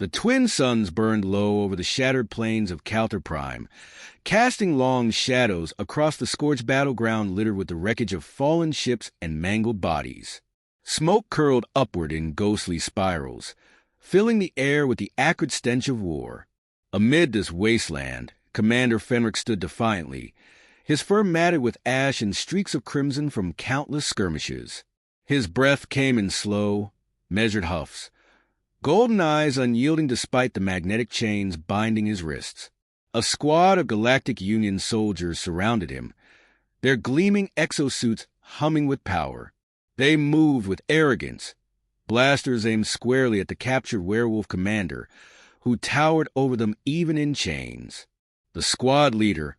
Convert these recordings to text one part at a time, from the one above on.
The twin suns burned low over the shattered plains of Calter Prime, casting long shadows across the scorched battleground littered with the wreckage of fallen ships and mangled bodies. Smoke curled upward in ghostly spirals, filling the air with the acrid stench of war. Amid this wasteland, Commander Fenric stood defiantly, his fur matted with ash and streaks of crimson from countless skirmishes. His breath came in slow, measured huffs, golden eyes unyielding despite the magnetic chains binding his wrists. A squad of Galactic Union soldiers surrounded him, their gleaming exosuits humming with power. They moved with arrogance, blasters aimed squarely at the captured werewolf commander, who towered over them even in chains. The squad leader,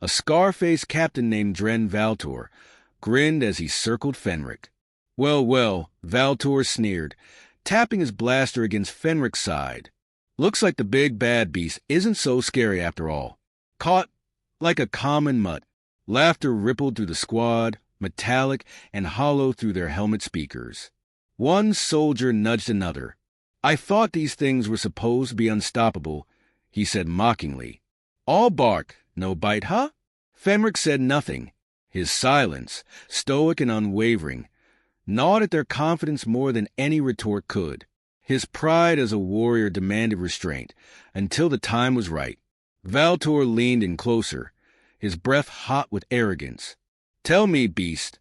a scar-faced captain named Dren Valtor, grinned as he circled Fenric. Well, Valtor sneered, tapping his blaster against Fenric's side. Looks like the big bad beast isn't so scary after all. Caught like a common mutt. Laughter rippled through the squad, metallic and hollow through their helmet speakers. One soldier nudged another. I thought these things were supposed to be unstoppable, he said mockingly. All bark, no bite, huh? Fenric said nothing. His silence, stoic and unwavering, gnawed at their confidence more than any retort could. His pride as a warrior demanded restraint, until the time was right. Valtor leaned in closer, his breath hot with arrogance. Tell me, beast,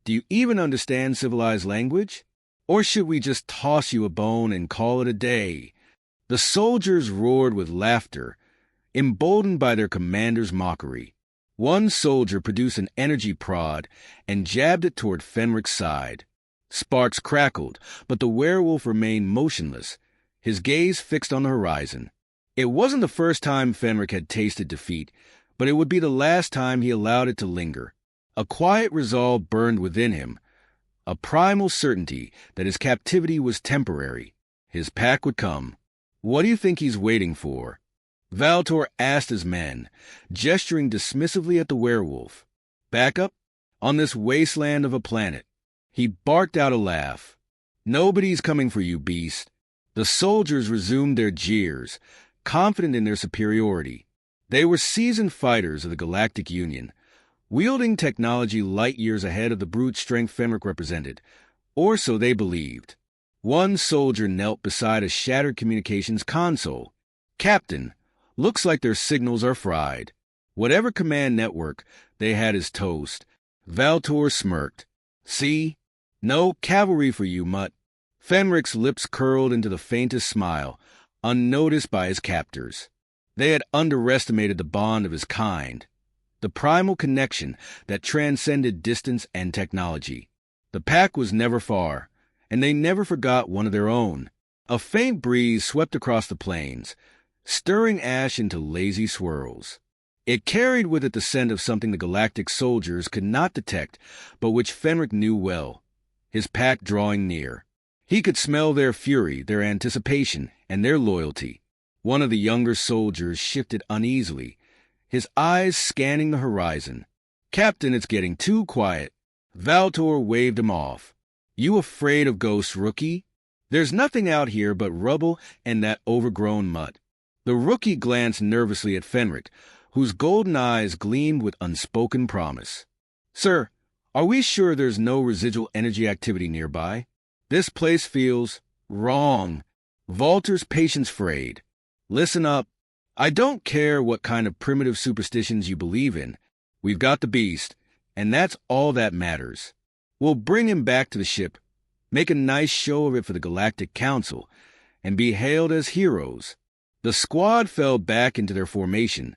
do you even understand civilized language? Or should we just toss you a bone and call it a day? The soldiers roared with laughter, emboldened by their commander's mockery. One soldier produced an energy prod and jabbed it toward Fenric's side. Sparks crackled, but the werewolf remained motionless, his gaze fixed on the horizon. It wasn't the first time Fenric had tasted defeat, but it would be the last time he allowed it to linger. A quiet resolve burned within him, a primal certainty that his captivity was temporary. His pack would come. What do you think he's waiting for? Valtor asked his men, gesturing dismissively at the werewolf. Backup? On this wasteland of a planet. He barked out a laugh. Nobody's coming for you, beast. The soldiers resumed their jeers, confident in their superiority. They were seasoned fighters of the Galactic Union, wielding technology light years ahead of the brute strength Fenric represented, or so they believed. One soldier knelt beside a shattered communications console. Captain, looks like their signals are fried. Whatever command network they had is toast. Valtor smirked. See? No cavalry for you, mutt. Fenric's lips curled into the faintest smile, unnoticed by his captors. They had underestimated the bond of his kind, the primal connection that transcended distance and technology. The pack was never far, and they never forgot one of their own. A faint breeze swept across the plains, stirring ash into lazy swirls. It carried with it the scent of something the Galactic soldiers could not detect, but which Fenric knew well, his pack drawing near. He could smell their fury, their anticipation, and their loyalty. One of the younger soldiers shifted uneasily, his eyes scanning the horizon. Captain, it's getting too quiet. Valtor waved him off. You afraid of ghosts, rookie? There's nothing out here but rubble and that overgrown mutt. The rookie glanced nervously at Fenric, whose golden eyes gleamed with unspoken promise. Sir, are we sure there's no residual energy activity nearby? This place feels wrong. Valtor's patience frayed. Listen up. I don't care what kind of primitive superstitions you believe in. We've got the beast, and that's all that matters. We'll bring him back to the ship, make a nice show of it for the Galactic Council, and be hailed as heroes. The squad fell back into their formation,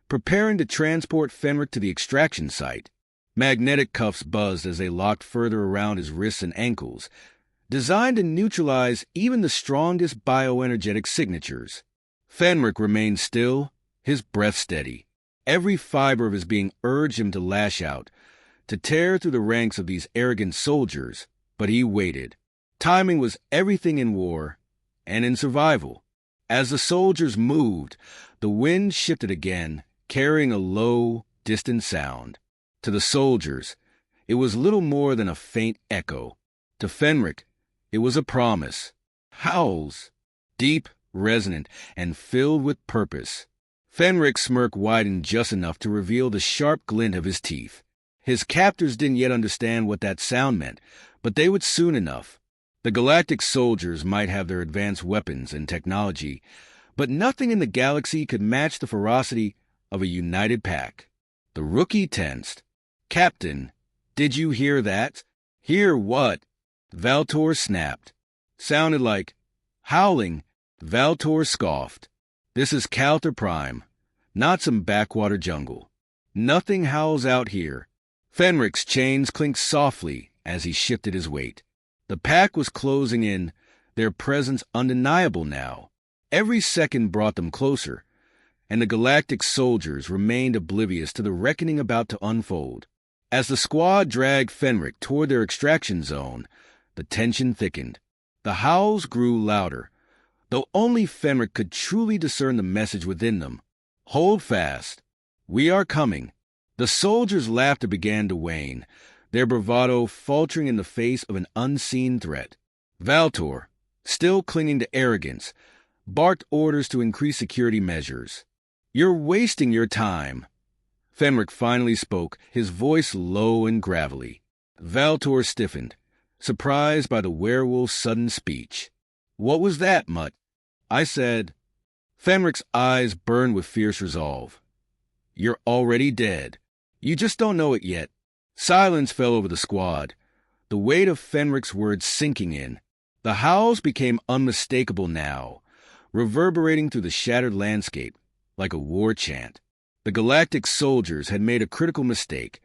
preparing to transport Fenric to the extraction site. Magnetic cuffs buzzed as they locked further around his wrists and ankles, designed to neutralize even the strongest bioenergetic signatures. Fenric remained still, his breath steady. Every fiber of his being urged him to lash out, to tear through the ranks of these arrogant soldiers, but he waited. Timing was everything in war and in survival. As the soldiers moved, the wind shifted again, carrying a low, distant sound. To the soldiers, it was little more than a faint echo. To Fenric, it was a promise. Howls, deep, resonant, and filled with purpose. Fenric's smirk widened just enough to reveal the sharp glint of his teeth. His captors didn't yet understand what that sound meant, but they would soon enough. The Galactic soldiers might have their advanced weapons and technology, but nothing in the galaxy could match the ferocity of a united pack. The rookie tensed. "Captain, did you hear that?" "Hear what?" Valtor snapped. "Sounded like howling." Valtor scoffed. "This is Calter Prime, not some backwater jungle. Nothing howls out here." Fenric's chains clinked softly as he shifted his weight. The pack was closing in, their presence undeniable now. Every second brought them closer, and the Galactic soldiers remained oblivious to the reckoning about to unfold. As the squad dragged Fenric toward their extraction zone, the tension thickened. The howls grew louder, though only Fenric could truly discern the message within them. "Hold fast. We are coming." The soldiers' laughter began to wane, their bravado faltering in the face of an unseen threat. Valtor, still clinging to arrogance, barked orders to increase security measures. "You're wasting your time." Fenric finally spoke, his voice low and gravelly. Valtor stiffened, surprised by the werewolf's sudden speech. "What was that, Mutt?" I said. Fenric's eyes burned with fierce resolve. "You're already dead. You just don't know it yet." Silence fell over the squad, the weight of Fenric's words sinking in. The howls became unmistakable now, reverberating through the shattered landscape like a war chant. The Galactic soldiers had made a critical mistake,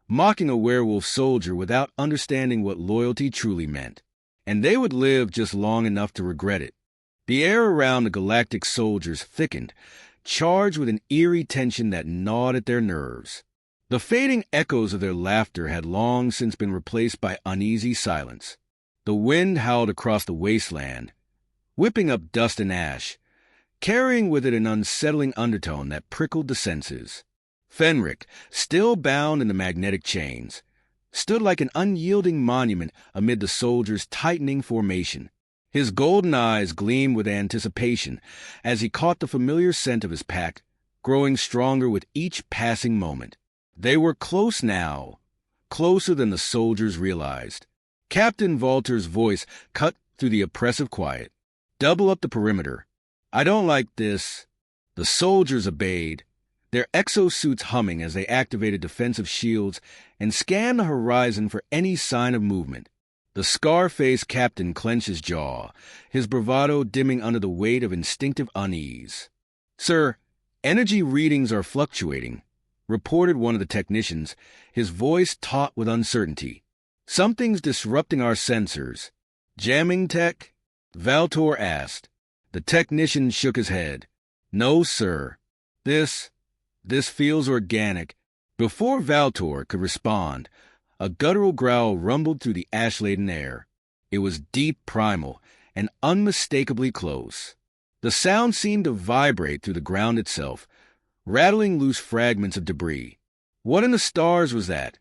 mocking a werewolf soldier without understanding what loyalty truly meant, and they would live just long enough to regret it. The air around the Galactic soldiers thickened, charged with an eerie tension that gnawed at their nerves. The fading echoes of their laughter had long since been replaced by uneasy silence. The wind howled across the wasteland, whipping up dust and ash, carrying with it an unsettling undertone that prickled the senses. Fenric, still bound in the magnetic chains, stood like an unyielding monument amid the soldiers' tightening formation. His golden eyes gleamed with anticipation as he caught the familiar scent of his pack, growing stronger with each passing moment. They were close now, closer than the soldiers realized. Captain Valter's voice cut through the oppressive quiet. "Double up the perimeter." "I don't like this." The soldiers obeyed, their exosuits humming as they activated defensive shields and scanned the horizon for any sign of movement. The scar-faced captain clenched his jaw, his bravado dimming under the weight of instinctive unease. "Sir, energy readings are fluctuating," reported one of the technicians, his voice taut with uncertainty. "Something's disrupting our sensors." "Jamming tech?" Valtor asked. The technician shook his head. "No, sir. This feels organic." Before Valtor could respond, a guttural growl rumbled through the ash-laden air. It was deep, primal, and unmistakably close. The sound seemed to vibrate through the ground itself, rattling loose fragments of debris. "What in the stars was that?"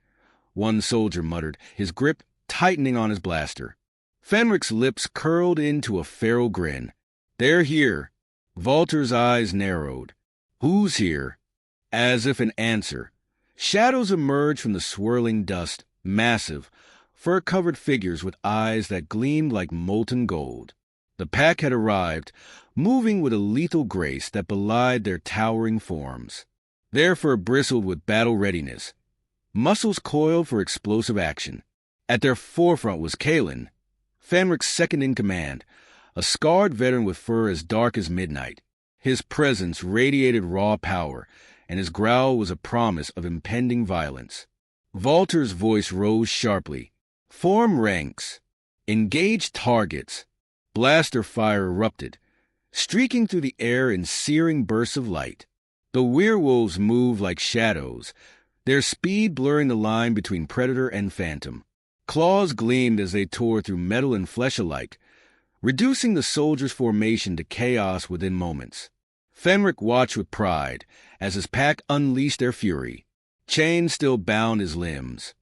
one soldier muttered, his grip tightening on his blaster. Fenric's lips curled into a feral grin. "They're here." Valter's eyes narrowed. "Who's here?" As if in answer, shadows emerged from the swirling dust, massive, fur-covered figures with eyes that gleamed like molten gold. The pack had arrived, moving with a lethal grace that belied their towering forms. Their fur bristled with battle readiness, muscles coiled for explosive action. At their forefront was Kalen, Fenric's second-in-command, a scarred veteran with fur as dark as midnight. His presence radiated raw power, and his growl was a promise of impending violence. Valter's voice rose sharply. "Form ranks. Engage targets." Blaster fire erupted, streaking through the air in searing bursts of light. The werewolves moved like shadows, their speed blurring the line between predator and phantom. Claws gleamed as they tore through metal and flesh alike, reducing the soldiers' formation to chaos within moments. Fenric watched with pride as his pack unleashed their fury. Chains still bound his limbs,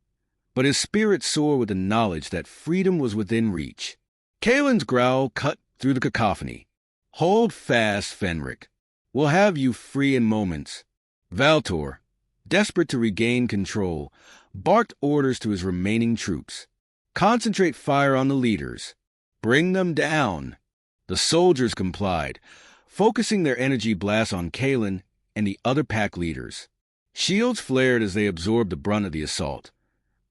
but his spirit soared with the knowledge that freedom was within reach. Kalen's growl cut through the cacophony. Hold fast, Fenric. We'll have you free in moments. Valtor, desperate to regain control, barked orders to his remaining troops. Concentrate fire on the leaders. Bring them down. The soldiers complied, focusing their energy blasts on Kalen and the other pack leaders. Shields flared as they absorbed the brunt of the assault.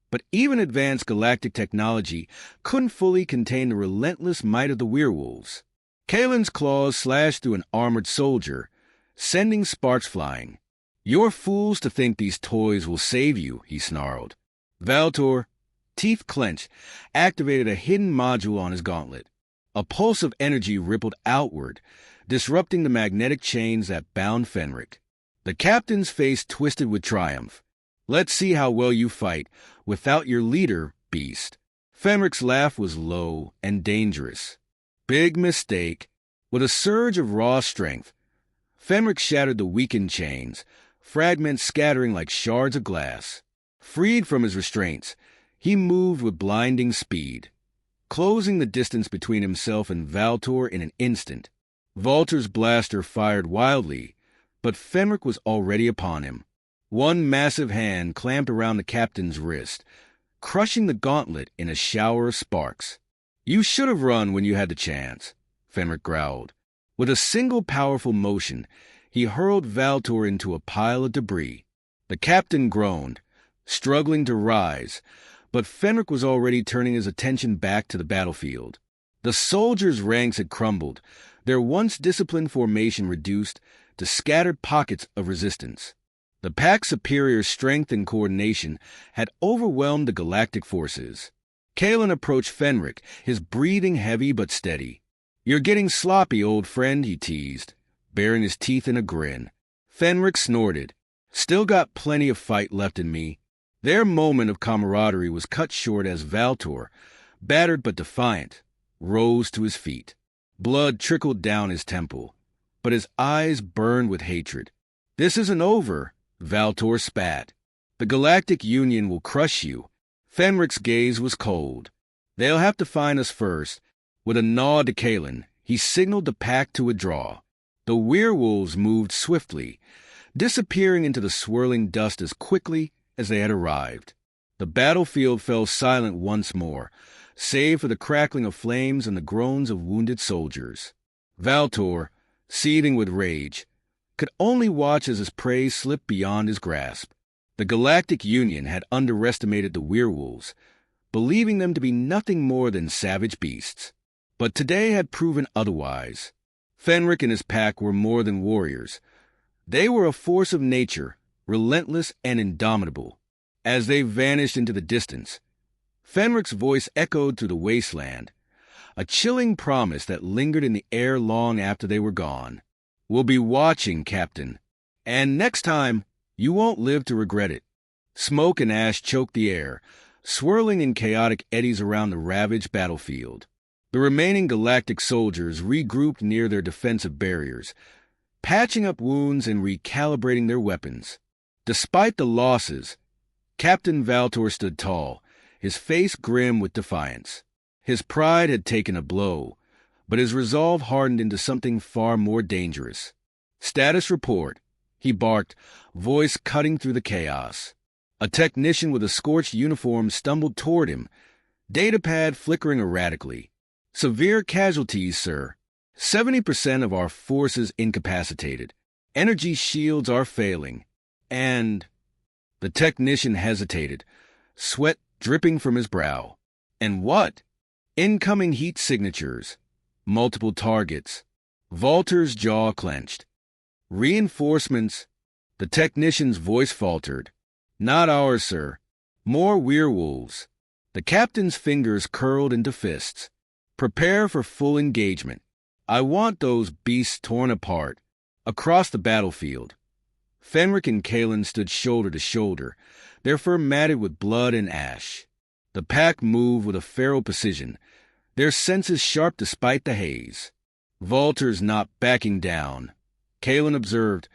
But even advanced galactic technology couldn't fully contain the relentless might of the werewolves. Kalen's claws slashed through an armored soldier, sending sparks flying. "You're fools to think these toys will save you," he snarled. Valtor, teeth clenched, activated a hidden module on his gauntlet. A pulse of energy rippled outward, disrupting the magnetic chains that bound Fenric. The captain's face twisted with triumph. "Let's see how well you fight without your leader, beast." Fenric's laugh was low and dangerous. Big mistake. With a surge of raw strength, Fenric shattered the weakened chains, fragments scattering like shards of glass. Freed from his restraints, he moved with blinding speed, closing the distance between himself and Valtor in an instant. Valtor's blaster fired wildly, but Fenric was already upon him. One massive hand clamped around the captain's wrist, crushing the gauntlet in a shower of sparks. "You should have run when you had the chance," Fenric growled. With a single powerful motion, he hurled Valtor into a pile of debris. The captain groaned, struggling to rise, but Fenric was already turning his attention back to the battlefield. The soldiers' ranks had crumbled, their once disciplined formation reduced to scattered pockets of resistance. The pack's superior strength and coordination had overwhelmed the galactic forces. Kalen approached Fenric, his breathing heavy but steady. "You're getting sloppy, old friend," he teased, baring his teeth in a grin. Fenric snorted. "Still got plenty of fight left in me." Their moment of camaraderie was cut short as Valtor, battered but defiant, rose to his feet. Blood trickled down his temple, but his eyes burned with hatred. "This isn't over," Valtor spat. "The Galactic Union will crush you." Fenric's gaze was cold. "They'll have to find us first." With a nod to Kalen, he signaled the pack to withdraw. The werewolves moved swiftly, disappearing into the swirling dust as quickly as they had arrived. The battlefield fell silent once more, save for the crackling of flames and the groans of wounded soldiers. Valtor, seething with rage, could only watch as his prey slipped beyond his grasp. The Galactic Union had underestimated the werewolves, believing them to be nothing more than savage beasts. But today had proven otherwise. Fenric and his pack were more than warriors. They were a force of nature, relentless and indomitable. As they vanished into the distance, Fenric's voice echoed through the wasteland, a chilling promise that lingered in the air long after they were gone. "We'll be watching, Captain. And next time, you won't live to regret it." Smoke and ash choked the air, swirling in chaotic eddies around the ravaged battlefield. The remaining galactic soldiers regrouped near their defensive barriers, patching up wounds and recalibrating their weapons. Despite the losses, Captain Valtor stood tall, his face grim with defiance. His pride had taken a blow, but his resolve hardened into something far more dangerous. "Status report," he barked, voice cutting through the chaos. A technician with a scorched uniform stumbled toward him, datapad flickering erratically. "Severe casualties, sir. 70% of our forces incapacitated. Energy shields are failing. And..." The technician hesitated, sweat dripping from his brow. "And what?" "Incoming heat signatures. Multiple targets." Valtor's jaw clenched. "Reinforcements." The technician's voice faltered. "Not ours, sir. More werewolves." The captain's fingers curled into fists. "Prepare for full engagement. I want those beasts torn apart." Across the battlefield, Fenric and Kalen stood shoulder to shoulder, their fur matted with blood and ash. The pack moved with a feral precision, their senses sharp despite the haze. "Valtor's not backing down," Kalen observed,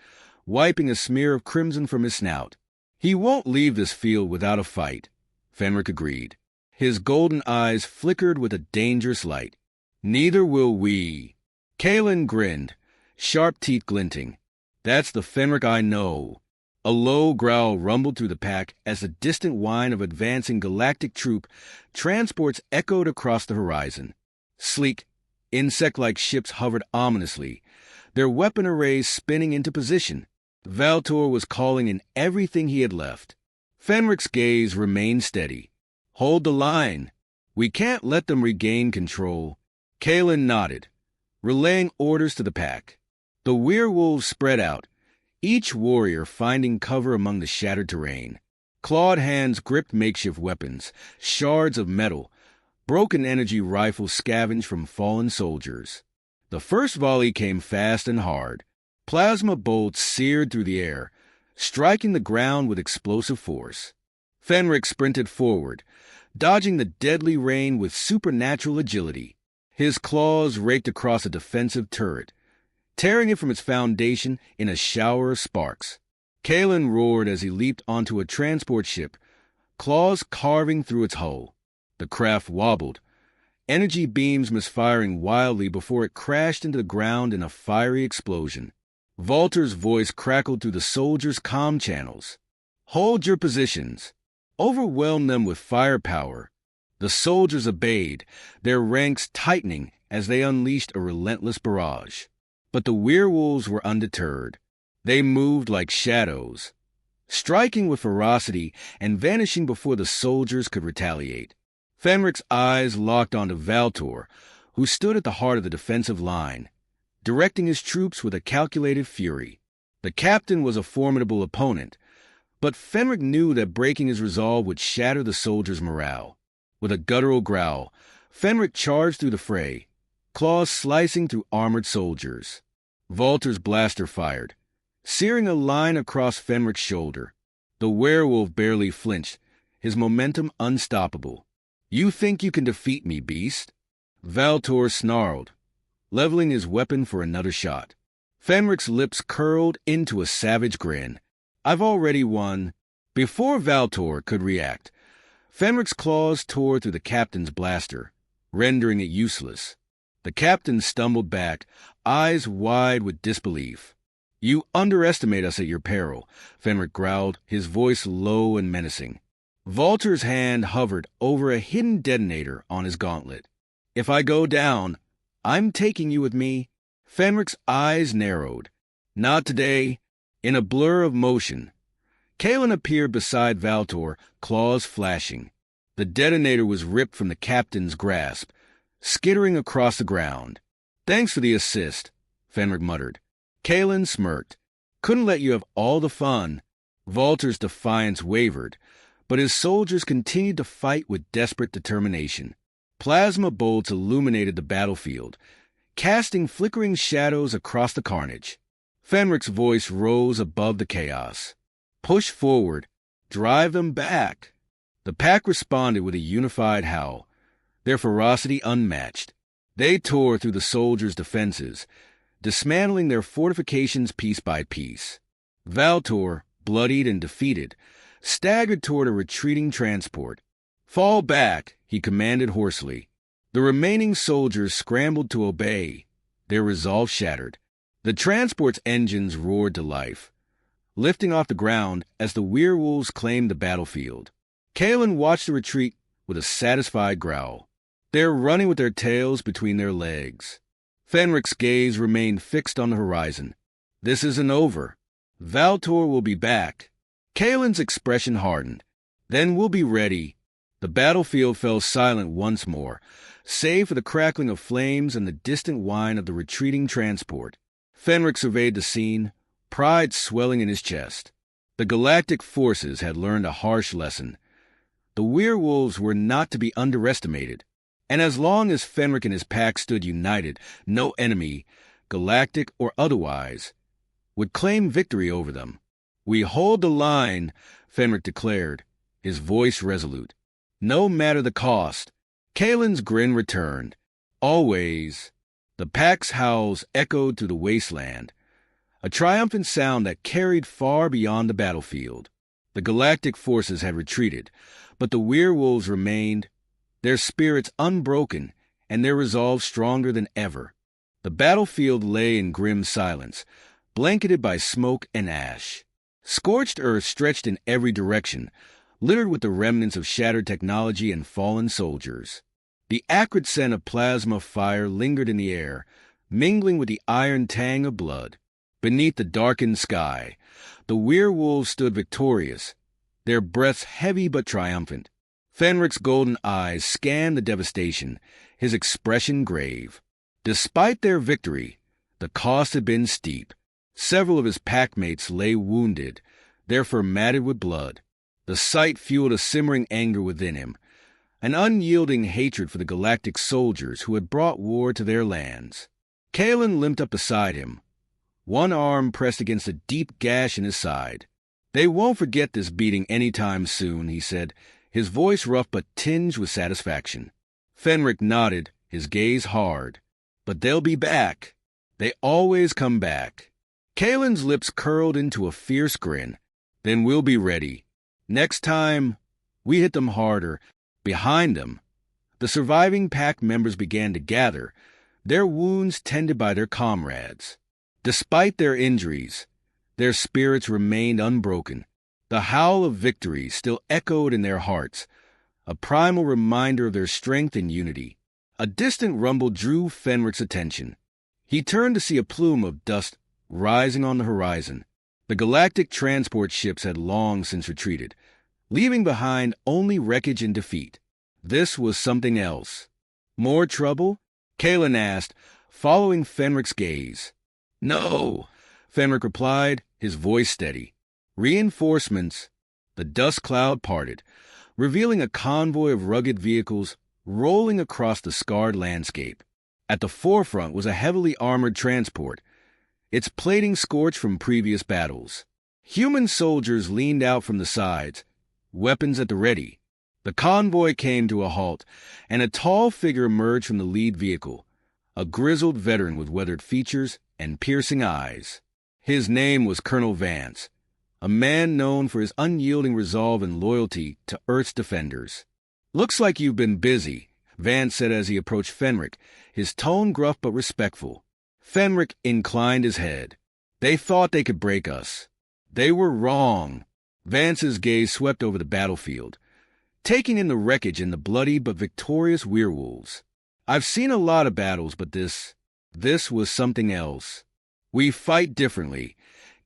wiping a smear of crimson from his snout. "He won't leave this field without a fight," Fenric agreed. His golden eyes flickered with a dangerous light. "Neither will we." Kalen grinned, sharp teeth glinting. That's the Fenric I know. A low growl rumbled through the pack as the distant whine of advancing galactic troop transports echoed across the horizon. Sleek, insect-like ships hovered ominously, their weapon arrays spinning into position. Valtor was calling in everything he had left. Fenric's gaze remained steady. Hold the line. We can't let them regain control. Kalen nodded, relaying orders to the pack. The werewolves spread out, each warrior finding cover among the shattered terrain. Clawed hands gripped makeshift weapons, shards of metal, broken energy rifles scavenged from fallen soldiers. The first volley came fast and hard. Plasma bolts seared through the air, striking the ground with explosive force. Fenric sprinted forward, dodging the deadly rain with supernatural agility. His claws raked across a defensive turret, tearing it from its foundation in a shower of sparks. Kalen roared as he leaped onto a transport ship, claws carving through its hull. The craft wobbled, energy beams misfiring wildly before it crashed into the ground in a fiery explosion. Valtor's voice crackled through the soldiers' comm channels. Hold your positions. Overwhelm them with firepower. The soldiers obeyed, their ranks tightening as they unleashed a relentless barrage. But the werewolves were undeterred. They moved like shadows, striking with ferocity and vanishing before the soldiers could retaliate. Fenric's eyes locked onto Valtor, who stood at the heart of the defensive line, directing his troops with a calculated fury. The captain was a formidable opponent, but Fenric knew that breaking his resolve would shatter the soldiers' morale. With a guttural growl, Fenric charged through the fray, claws slicing through armored soldiers. Valtor's blaster fired, searing a line across Fenric's shoulder. The werewolf barely flinched, his momentum unstoppable. You think you can defeat me, beast? Valtor snarled, leveling his weapon for another shot. Fenric's lips curled into a savage grin. I've already won. Before Valtor could react, Fenric's claws tore through the captain's blaster, rendering it useless. The captain stumbled back, eyes wide with disbelief. You underestimate us at your peril, Fenric growled, his voice low and menacing. Valtor's hand hovered over a hidden detonator on his gauntlet. If I go down, I'm taking you with me. Fenric's eyes narrowed. Not today. In a blur of motion, Kalen appeared beside Valtor, claws flashing. The detonator was ripped from the captain's grasp, skittering across the ground. Thanks for the assist, Fenric muttered. Kalen smirked. Couldn't let you have all the fun. Valtor's defiance wavered, but his soldiers continued to fight with desperate determination. Plasma bolts illuminated the battlefield, casting flickering shadows across the carnage. Fenric's voice rose above the chaos. Push forward. Drive them back. The pack responded with a unified howl, their ferocity unmatched. They tore through the soldiers' defenses, dismantling their fortifications piece by piece. Valtor, bloodied and defeated, staggered toward a retreating transport. Fall back, he commanded hoarsely. The remaining soldiers scrambled to obey, their resolve shattered. The transport's engines roared to life, lifting off the ground as the werewolves claimed the battlefield. Kalen watched the retreat with a satisfied growl. They're running with their tails between their legs. Fenric's gaze remained fixed on the horizon. This isn't over. Valtor will be back. Kalen's expression hardened. Then we'll be ready. The battlefield fell silent once more, save for the crackling of flames and the distant whine of the retreating transport. Fenric surveyed the scene, pride swelling in his chest. The Galactic forces had learned a harsh lesson. The werewolves were not to be underestimated, and as long as Fenric and his pack stood united, no enemy, galactic or otherwise, would claim victory over them. We hold the line, Fenric declared, his voice resolute. No matter the cost. Kalen's grin returned. Always. The pack's howls echoed through the wasteland, a triumphant sound that carried far beyond the battlefield. The galactic forces had retreated, but the werewolves remained, their spirits unbroken and their resolve stronger than ever. The battlefield lay in grim silence, blanketed by smoke and ash. Scorched earth stretched in every direction, littered with the remnants of shattered technology and fallen soldiers. The acrid scent of plasma fire lingered in the air, mingling with the iron tang of blood. Beneath the darkened sky, the werewolves stood victorious, their breaths heavy but triumphant. Fenric's golden eyes scanned the devastation, his expression grave. Despite their victory, the cost had been steep. Several of his packmates lay wounded, their fur matted with blood. The sight fueled a simmering anger within him, an unyielding hatred for the Galactic soldiers who had brought war to their lands. Kalen limped up beside him, one arm pressed against a deep gash in his side. "They won't forget this beating any time soon," he said, his voice rough but tinged with satisfaction. Fenric nodded, his gaze hard. "But they'll be back. They always come back." Kalen's lips curled into a fierce grin. "Then we'll be ready. Next time, we hit them harder." Behind them, the surviving pack members began to gather, their wounds tended by their comrades. Despite their injuries, their spirits remained unbroken. The howl of victory still echoed in their hearts, a primal reminder of their strength and unity. A distant rumble drew Fenric's attention. He turned to see a plume of dust rising on the horizon. The galactic transport ships had long since retreated, leaving behind only wreckage and defeat. This was something else. "More trouble?" Kalen asked, following Fenric's gaze. "No," Fenric replied, his voice steady. "Reinforcements." The dust cloud parted, revealing a convoy of rugged vehicles rolling across the scarred landscape. At the forefront was a heavily armored transport, its plating scorched from previous battles. Human soldiers leaned out from the sides, weapons at the ready. The convoy came to a halt, and a tall figure emerged from the lead vehicle, a grizzled veteran with weathered features and piercing eyes. His name was Colonel Vance, a man known for his unyielding resolve and loyalty to Earth's defenders. "Looks like you've been busy," Vance said as he approached Fenric, his tone gruff but respectful. Fenric inclined his head. "They thought they could break us. They were wrong." Vance's gaze swept over the battlefield, taking in the wreckage and the bloody but victorious werewolves. "I've seen a lot of battles, but this was something else. We fight differently,"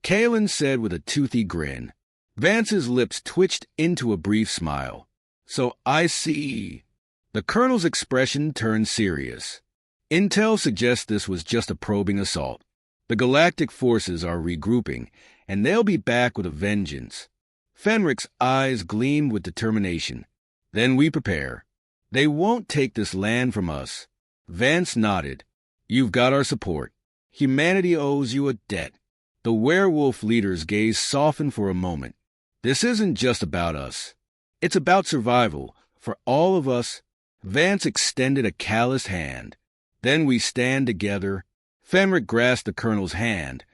Kalen said with a toothy grin. Vance's lips twitched into a brief smile. "So I see." The colonel's expression turned serious. "Intel suggests this was just a probing assault. The galactic forces are regrouping, and they'll be back with a vengeance." Fenric's eyes gleamed with determination. "Then we prepare. They won't take this land from us." Vance nodded. "You've got our support. Humanity owes you a debt." The werewolf leader's gaze softened for a moment. "This isn't just about us. It's about survival, for all of us." Vance extended a calloused hand. "Then we stand together." Fenric grasped the colonel's hand,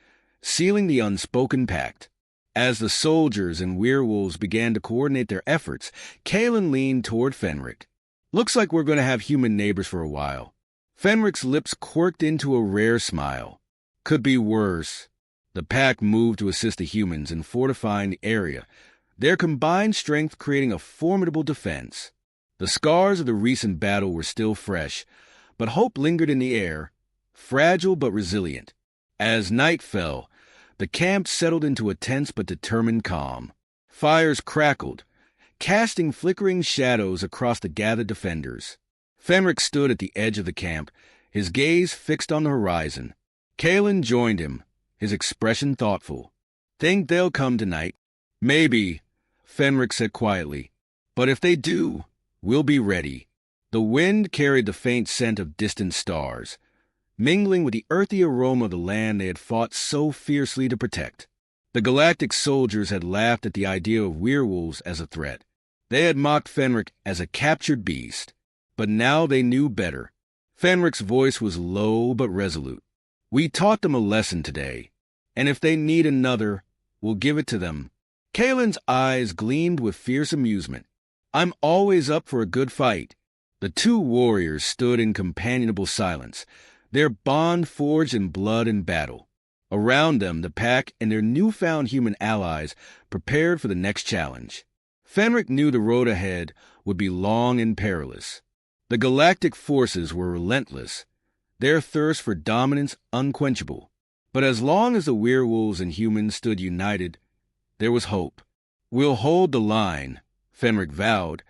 sealing the unspoken pact. As the soldiers and werewolves began to coordinate their efforts, Kalen leaned toward Fenric. "Looks like we're going to have human neighbors for a while." Fenric's lips quirked into a rare smile. "Could be worse." The pack moved to assist the humans in fortifying the area, their combined strength creating a formidable defense. The scars of the recent battle were still fresh, but hope lingered in the air, fragile but resilient. As night fell, the camp settled into a tense but determined calm. Fires crackled, casting flickering shadows across the gathered defenders. Fenric stood at the edge of the camp, his gaze fixed on the horizon. Kalen joined him, his expression thoughtful. "Think they'll come tonight?" "Maybe," Fenric said quietly. "But if they do, we'll be ready." The wind carried the faint scent of distant stars, mingling with the earthy aroma of the land they had fought so fiercely to protect. The galactic soldiers had laughed at the idea of werewolves as a threat. They had mocked Fenric as a captured beast. But now they knew better. Fenric's voice was low but resolute. "We taught them a lesson today, and if they need another, we'll give it to them." Kalen's eyes gleamed with fierce amusement. "I'm always up for a good fight." The two warriors stood in companionable silence, their bond forged in blood and battle. Around them, the pack and their newfound human allies prepared for the next challenge. Fenric knew the road ahead would be long and perilous. The galactic forces were relentless, their thirst for dominance unquenchable. But as long as the werewolves and humans stood united, there was hope. "We'll hold the line," Fenric vowed,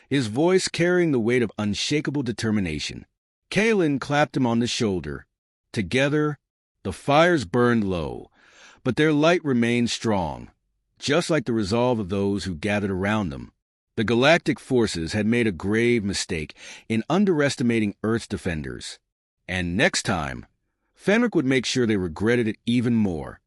his voice carrying the weight of unshakable determination. Kalen clapped him on the shoulder. Together, the fires burned low, but their light remained strong, just like the resolve of those who gathered around them. The galactic forces had made a grave mistake in underestimating Earth's defenders. And next time, Fenric would make sure they regretted it even more.